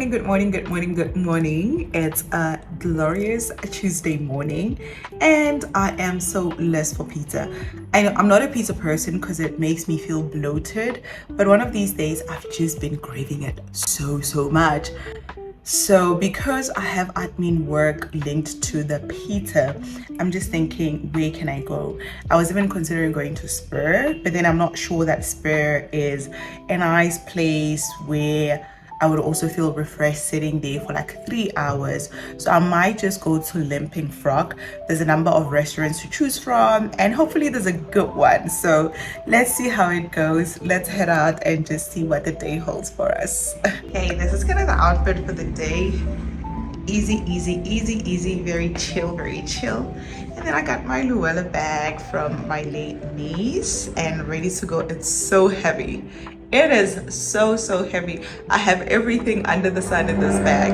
morning, good morning, good morning, good morning. It's a glorious Tuesday morning and I am so less for pizza. I know I'm not a pizza person because it makes me feel bloated, but one of these days I've just been craving it so much. So because I have admin work linked to the pizza, I'm just thinking, where can I go? I was even considering going to Spur, but then I'm not sure that Spur is a nice place where I would also feel refreshed sitting there for like 3 hours. So I might just go to Limping Frog. There's a number of restaurants to choose from and hopefully there's a good one. So let's see how it goes. Let's head out and just see what the day holds for us. Okay, this is kind of the outfit for the day. Easy, very chill, And then I got my Luella bag from my late niece and ready to go. It's so heavy. It is so heavy. I have everything under the sun in this bag.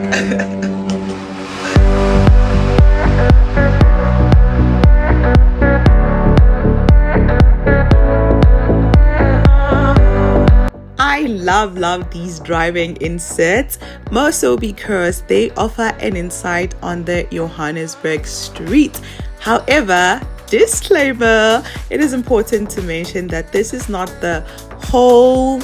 I love these driving inserts, more so because they offer an insight on the Johannesburg street. However, disclaimer, it is important to mention that this is not the whole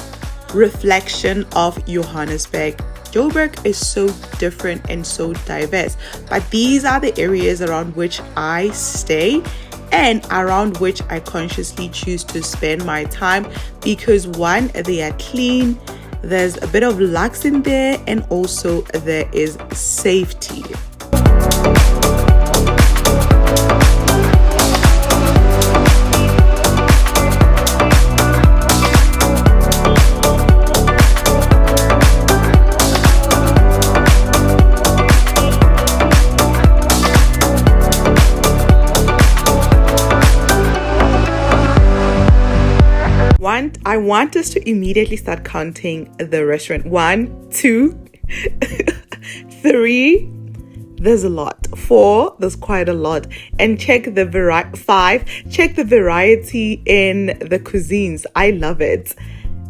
reflection of Johannesburg. Joburg is so different and so diverse, but these are the areas around which I stay and around which I consciously choose to spend my time because one, they are clean, there's a bit of luxe in there, and also there is safety. I want us to immediately start counting the restaurant. 1, 2, 3. There's a lot. 4. There's quite a lot. And check the 5. Check the variety in the cuisines. I love it.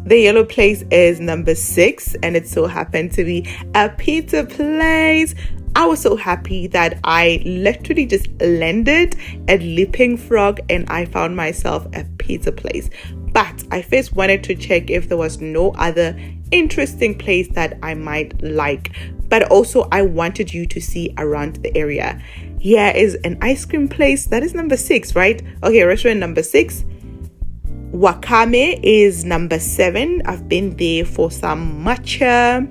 The yellow place is number 6, and it so happened to be a pizza place. I was so happy that I literally just landed at Limping Frog and I found myself a pizza place. But I first wanted to check if there was no other interesting place that I might like. But also I wanted you to see around the area. Here is an ice cream place. That is number 6, right? Okay, restaurant number 6. Wakame is number 7. I've been there for some matcha.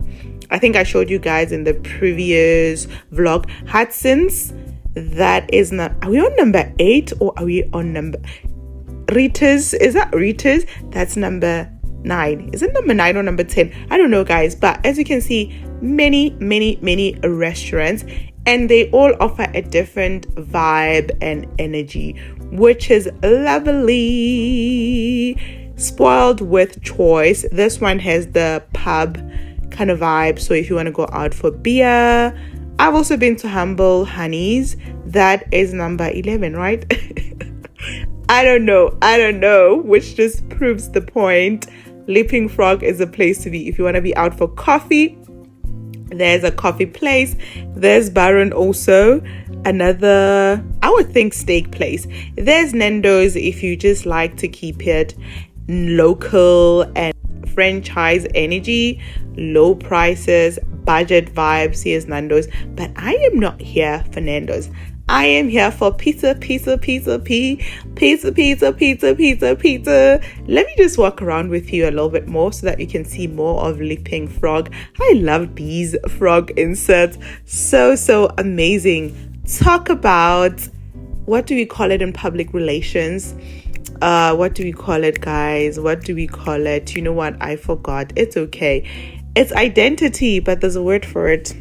I think I showed you guys in the previous vlog. Hudson's, that is not. Are we on number 8 or are we on number Rita's? Is that Rita's? That's number 9. Is it number 9 or number 10? I don't know, guys. But as you can see, many restaurants, and they all offer a different vibe and energy, which is lovely. Spoiled with choice. This one has the pub kind of vibe, so if you want to go out for beer. I've also been to Humble Honey's. That is number 11, right? I don't know, which just proves the point. Limping Frog is a place to be if you want to be out for coffee. There's a coffee place. There's Baron also, another, I would think, steak place. There's Nando's if you just like to keep it local and franchise energy, low prices, budget vibes. Here's Nando's, but I am not here for Nando's. I am here for pizza. Let me just walk around with you a little bit more so that you can see more of Limping Frog. I love these frog inserts. So amazing. Talk about, what do we call it in public relations? What do we call it, guys? What do we call it? You know what? I forgot. It's okay. It's identity, but there's a word for it.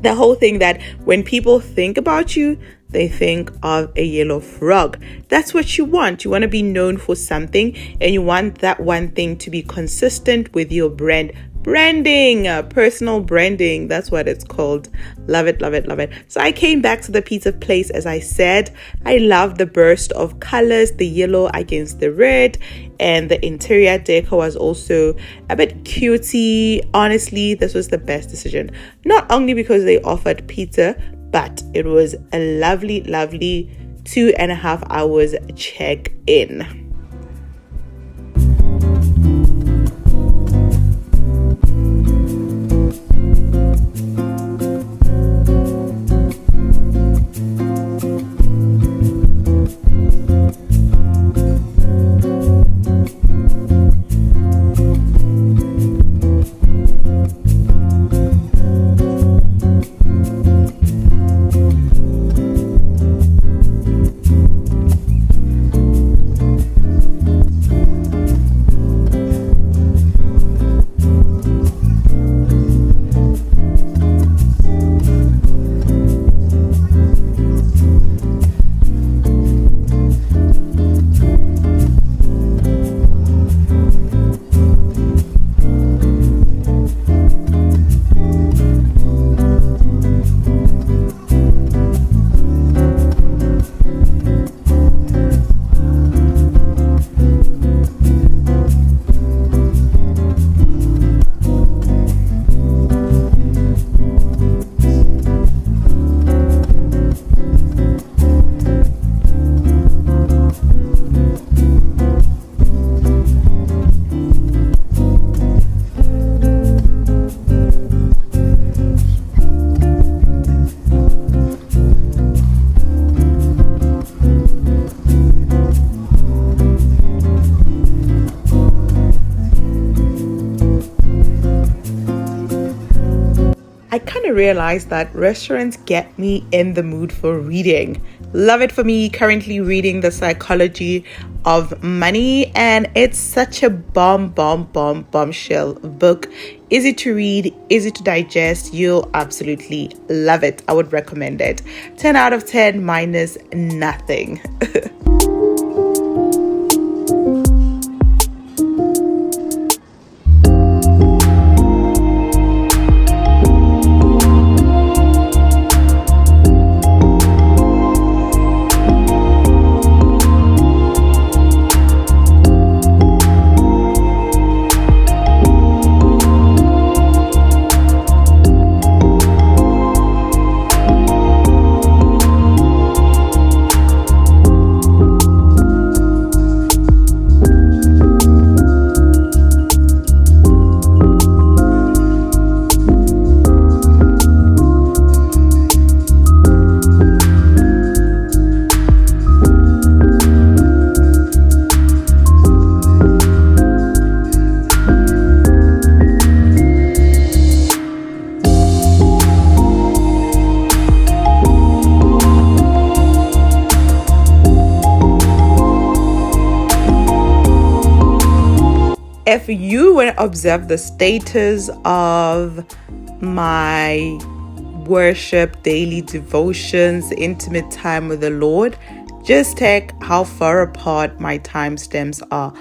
The whole thing that when people think about you, they think of a yellow frog. That's what you want. You want to be known for something, and you want that one thing to be consistent with your brand branding, personal branding. That's what it's called. Love it, love it, love it. So I came back to the pizza place. As I said, I love the burst of colors, the yellow against the red, and the interior decor was also a bit cutesy. Honestly, this was the best decision, not only because they offered pizza, but it was a lovely 2.5 hours check-in. I kind of realized that restaurants get me in the mood for reading. Love it for me. Currently reading The Psychology of Money, and it's such a bombshell book. Easy to read, easy to digest. You'll absolutely love it. I would recommend it. 10 out of 10 minus nothing. If you want to observe the status of my worship, daily devotions, intimate time with the Lord, just check how far apart my timestamps are.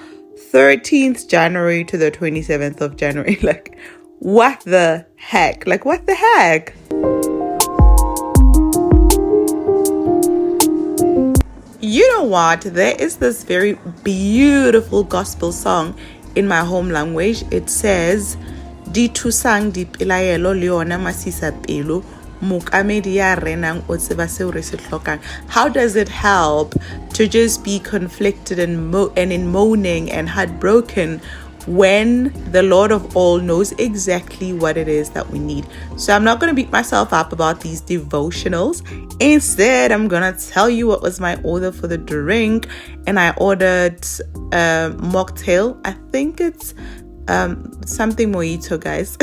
13th January to the 27th of January. Like, what the heck? Like, what the heck? You know what? There is this very beautiful gospel song in my home language. It says, Di tusang di pilaelo leona masisa pelo mukamedi ya renang o tseba seo re se hlokang. How does it help to just be conflicted and in moaning and heartbroken when the Lord of all knows exactly what it is that we need? So I'm not going to beat myself up about these devotionals. Instead, I'm going to tell you what was my order for the drink. And I ordered mocktail. I think it's something mojito, guys.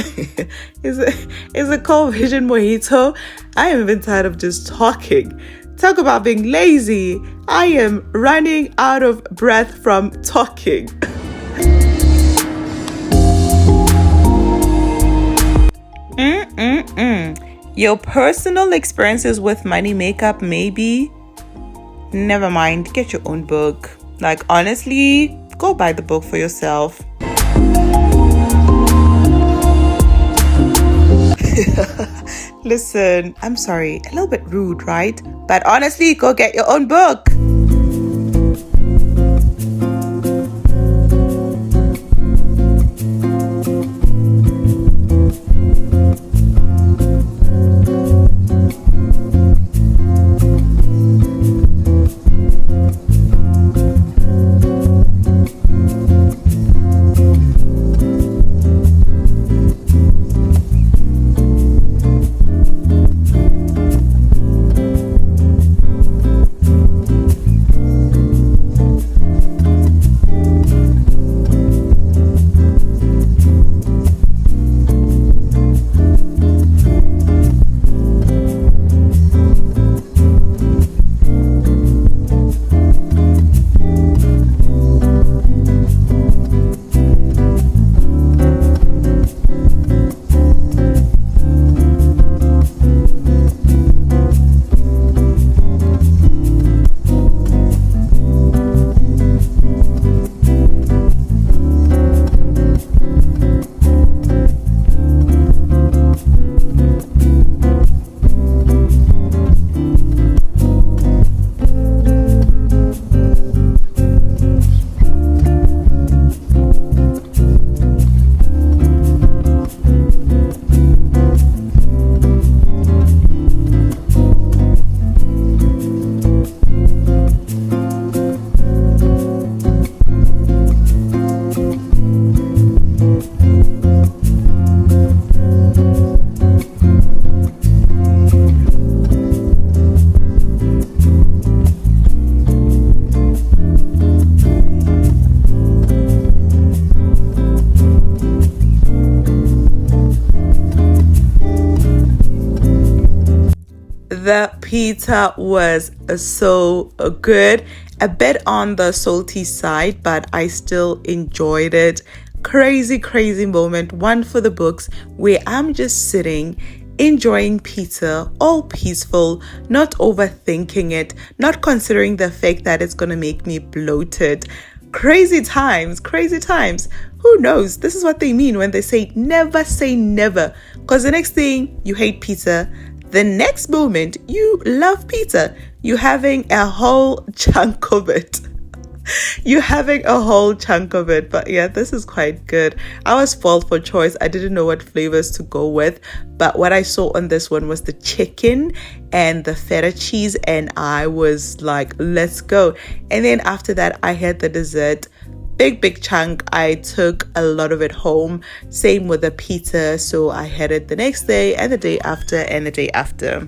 It's a cold vision mojito. I am even tired of just talking. Talk about being lazy. I am running out of breath from talking. Your personal experiences with money makeup, maybe? Never mind. Get your own book. Like, honestly, go buy the book for yourself. Listen, I'm sorry, a little bit rude, right? But honestly, go get your own book. The pizza was so good, a bit on the salty side, but I still enjoyed it. Crazy moment, one for the books, where I'm just sitting enjoying pizza, all peaceful, not overthinking it, not considering the fact that it's gonna make me bloated. Crazy times. Who knows? This is what they mean when they say never, because the next thing you hate pizza, the next moment you love pizza. You're having a whole chunk of it. But yeah, this is quite good. I was spoiled for choice. I didn't know what flavors to go with, but what I saw on this one was the chicken and the feta cheese, and I was like, let's go. And then after that, I had the dessert. Big chunk. I took a lot of it home. Same with the pizza. So I had it the next day and the day after and the day after.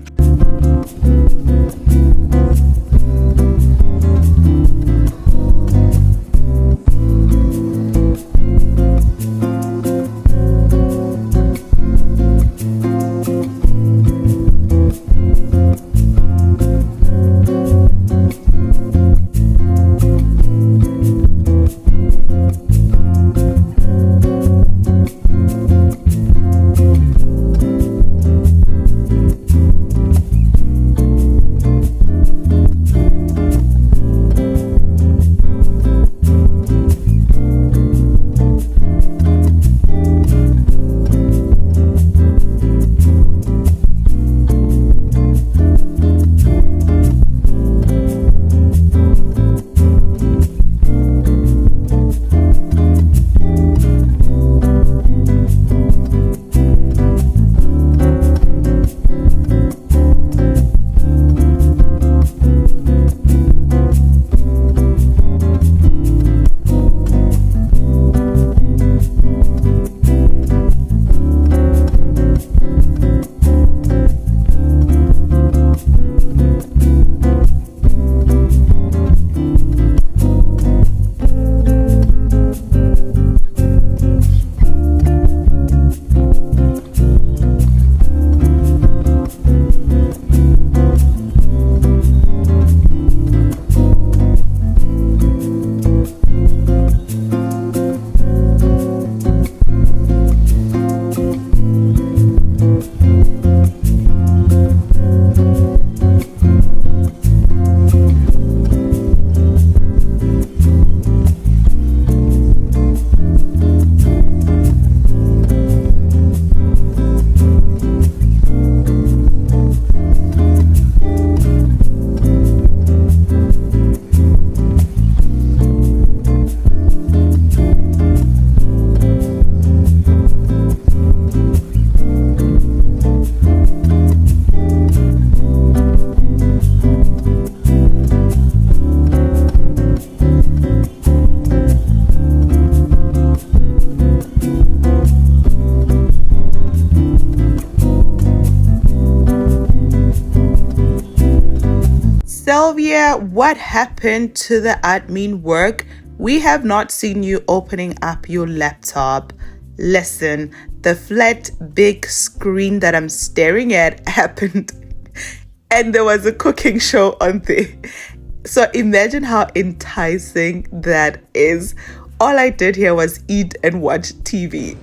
Sylvia, what happened to the admin work? We have not seen you opening up your laptop. Listen, the flat big screen that I'm staring at happened and there was a cooking show on there. So imagine how enticing that is. All I did here was eat and watch TV.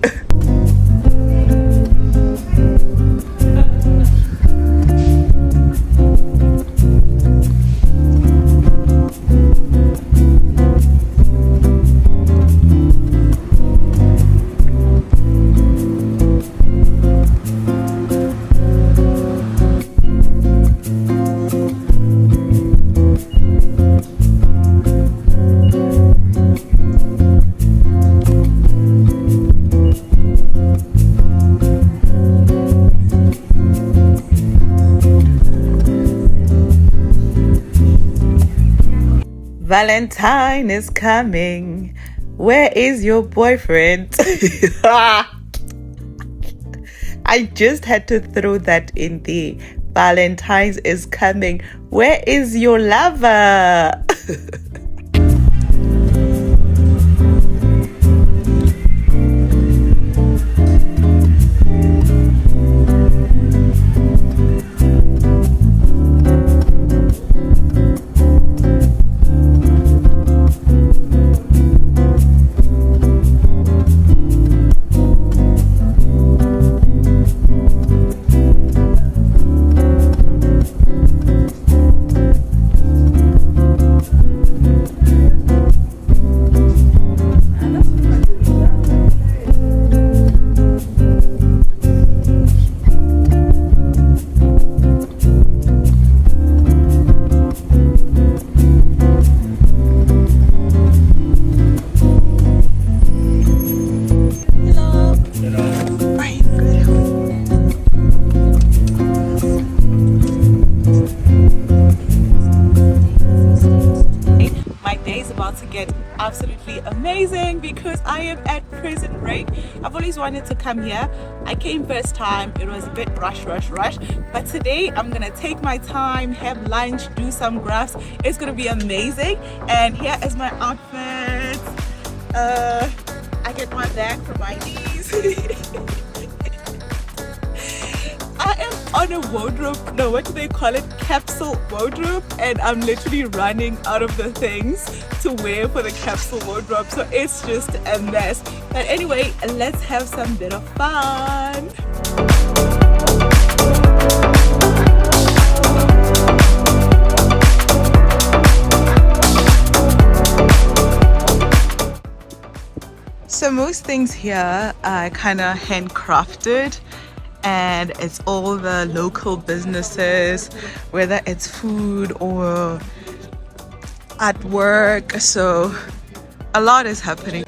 Valentine is coming. Where is your boyfriend? I just had to throw that in there. Valentine's is coming. Where is your lover? To get absolutely amazing because I am at Prison Break. I've always wanted to come here. I came first time, it was a bit rush, but today I'm gonna take my time, have lunch, do some graphs. It's gonna be amazing. And here is my outfit. I get my bag from my niece. I am on a wardrobe, no, what do they call it? Capsule wardrobe, and I'm literally running out of the things to wear for the capsule wardrobe, so it's just a mess. But anyway, let's have some bit of fun. So most things here are kind of handcrafted, and it's all the local businesses, whether it's food or artwork, so a lot is happening.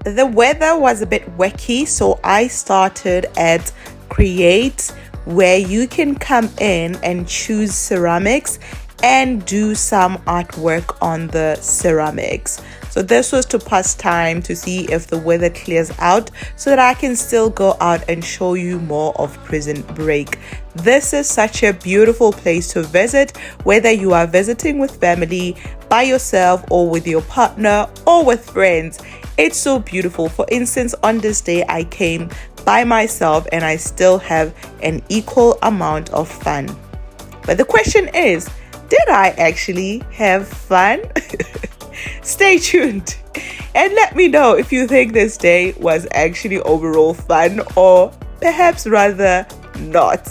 The weather was a bit wacky, so I started at Create, where you can come in and choose ceramics and do some artwork on the ceramics. So this was to pass time, to see if the weather clears out so that I can still go out and show you more of Prison Break. This is such a beautiful place to visit, whether you are visiting with family, by yourself, or with your partner, or with friends. It's so beautiful. For instance, on this day I came by myself and I still have an equal amount of fun. But the question is, did I actually have fun? Stay tuned and let me know if you think this day was actually overall fun, or perhaps rather not.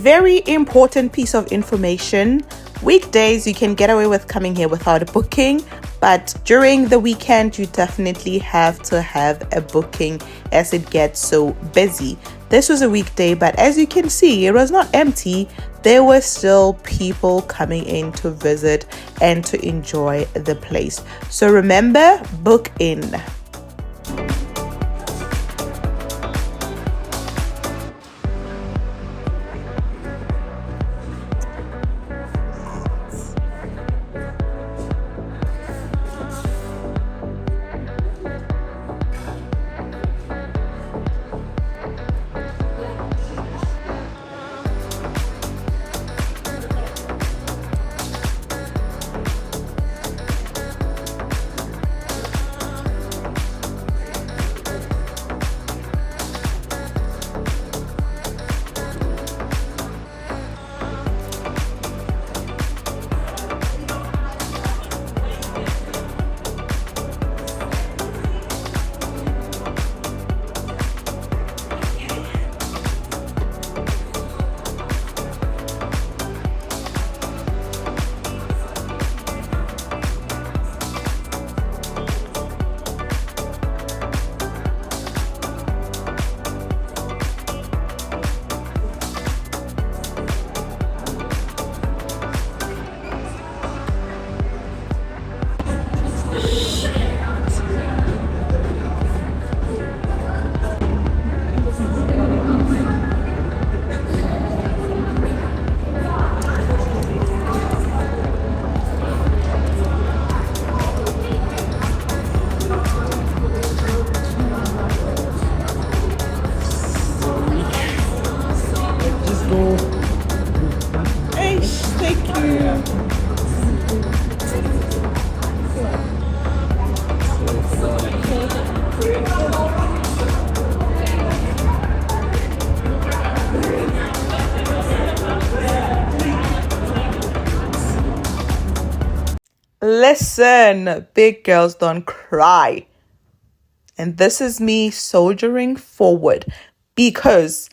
Very important piece of information. Weekdays, you can get away with coming here without a booking, but during the weekend, you definitely have to have a booking as it gets so busy. This was a weekday, but as you can see, it was not empty. There were still people coming in to visit and to enjoy the place. So remember, book in. Listen, big girls don't cry. And this is me soldiering forward because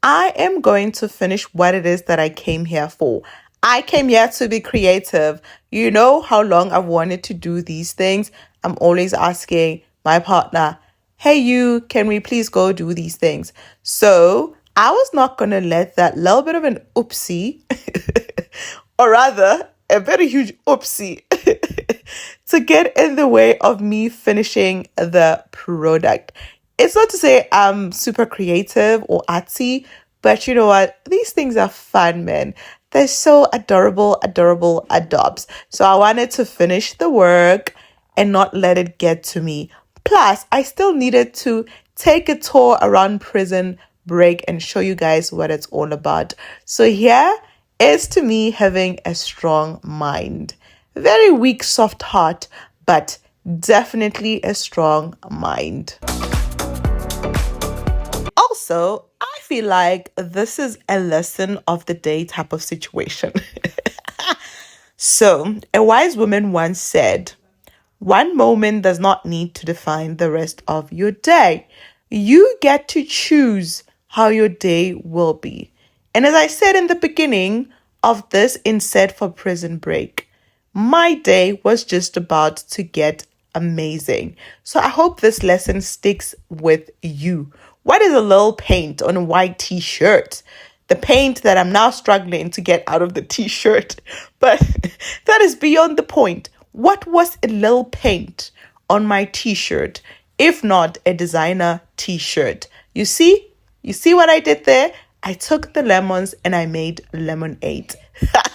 I am going to finish what it is that I came here for. I came here to be creative. You know how long I've wanted to do these things. I'm always asking my partner, hey, you, can we please go do these things? So I was not going to let that little bit of an oopsie, or rather, a very huge oopsie, to get in the way of me finishing the product. It's not to say I'm super creative or artsy, but you know what? These things are fun, man. They're so adorable, adobs. So I wanted to finish the work and not let it get to me. Plus, I still needed to take a tour around Prison Break and show you guys what it's all about. So here is to me having a strong mind. Very weak, soft heart, but definitely a strong mind. Also, I feel like this is a lesson of the day type of situation. So, a wise woman once said, one moment does not need to define the rest of your day. You get to choose how your day will be. And as I said in the beginning of this inset for Prison Break, my day was just about to get amazing. So I hope this lesson sticks with you. What is a little paint on a white t-shirt? The paint that I'm now struggling to get out of the t-shirt. But that is beyond the point. What was a little paint on my t-shirt, if not a designer t-shirt? You see what I did there? I took the lemons and I made lemonade.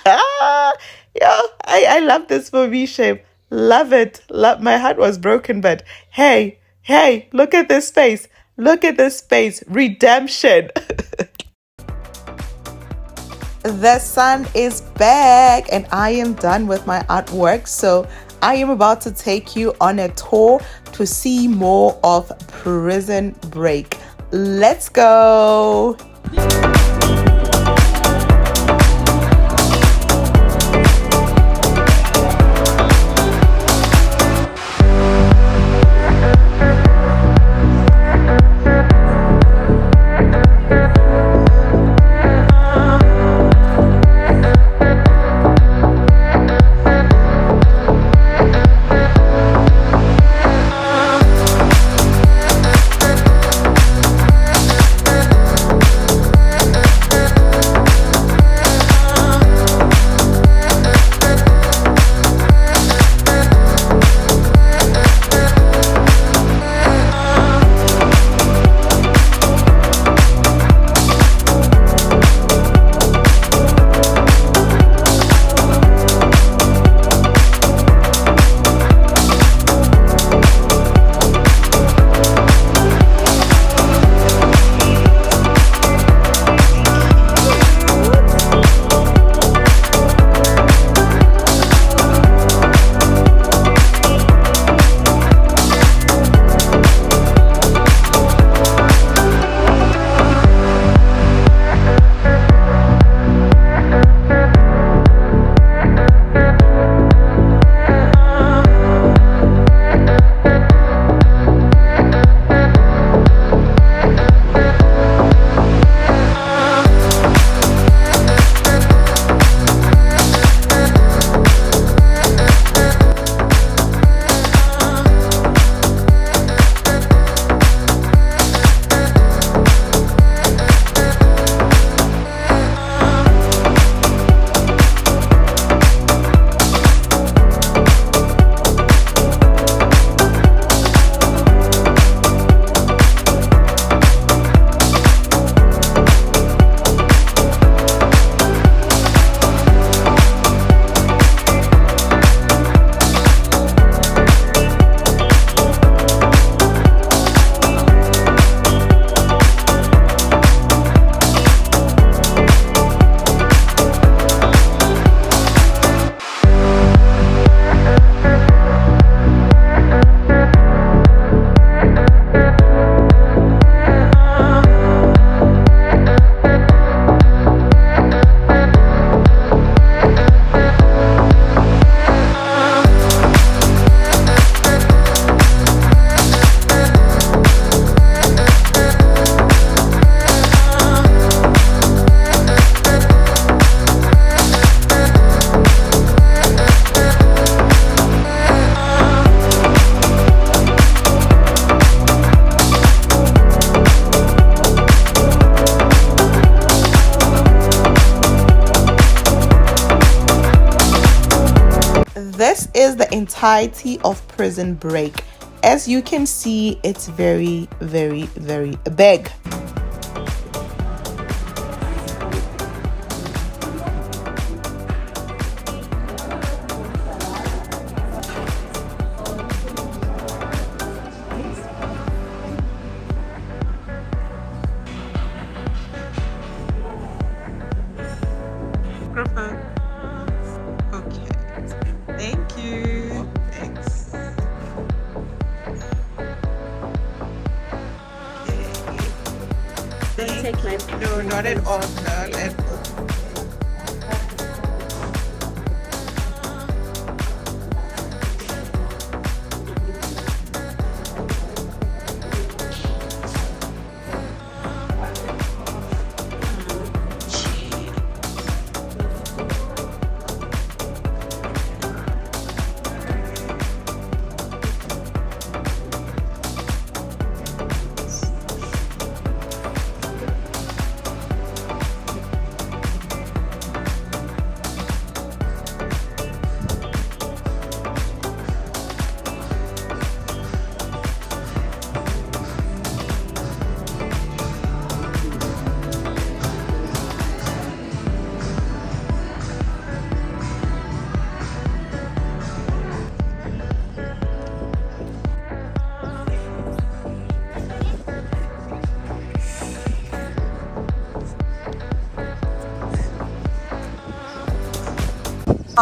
I love this movie shape. Love it. My heart was broken, but hey, look at this face. Look at this face. Redemption. The sun is back and I am done with my artwork. So I am about to take you on a tour to see more of Prison Break. Let's go. this is the entirety of Prison Break. As you can see, it's very, very, very big. Thank you. Thanks. Don't take my No, not at all. Not at all.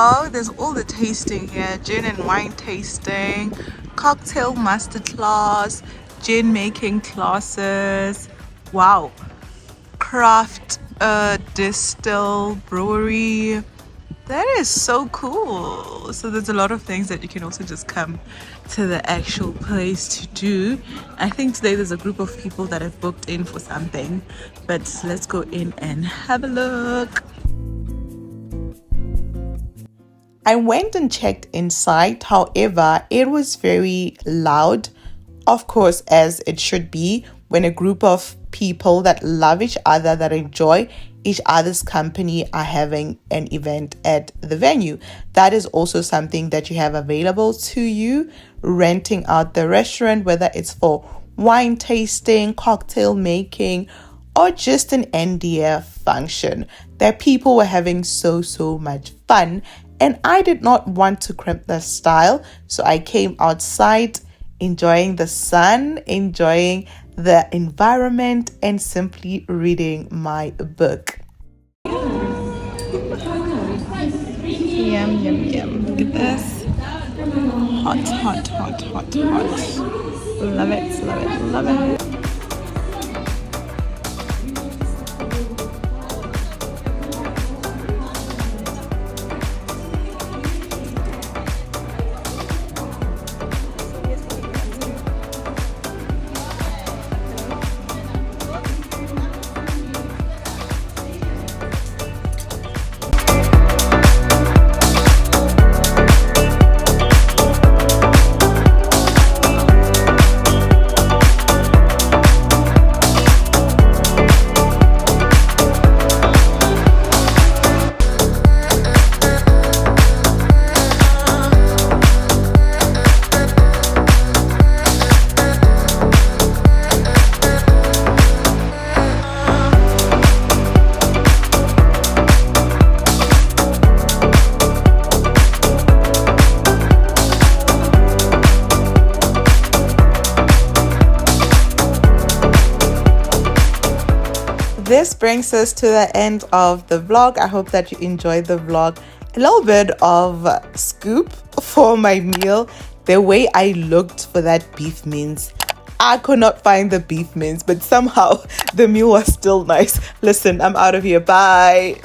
Oh, there's all the tasting here. Gin and wine tasting, cocktail master class, gin making classes. Wow. Craft distill brewery. That is so cool. So there's a lot of things that you can also just come to the actual place to do. I think today there's a group of people that have booked in for something, but let's go in and have a look. I went and checked inside. However, it was very loud, of course, as it should be when a group of people that love each other, that enjoy each other's company, are having an event at the venue. That is also something that you have available to you, renting out the restaurant, whether it's for wine tasting, cocktail making, or just an NDF function. That people were having so much fun, and I did not want to crimp the style, so I came outside enjoying the sun, enjoying the environment, and simply reading my book. Yum, yum, yum. Look at this. Hot, hot, hot, hot, hot. Love it, love it, love it. This brings us to the end of the vlog. I hope that you enjoyed the vlog. A little bit of scoop for my meal. The way I looked for that beef mince, I could not find the beef mince, but somehow the meal was still nice. Listen, I'm out of here. Bye.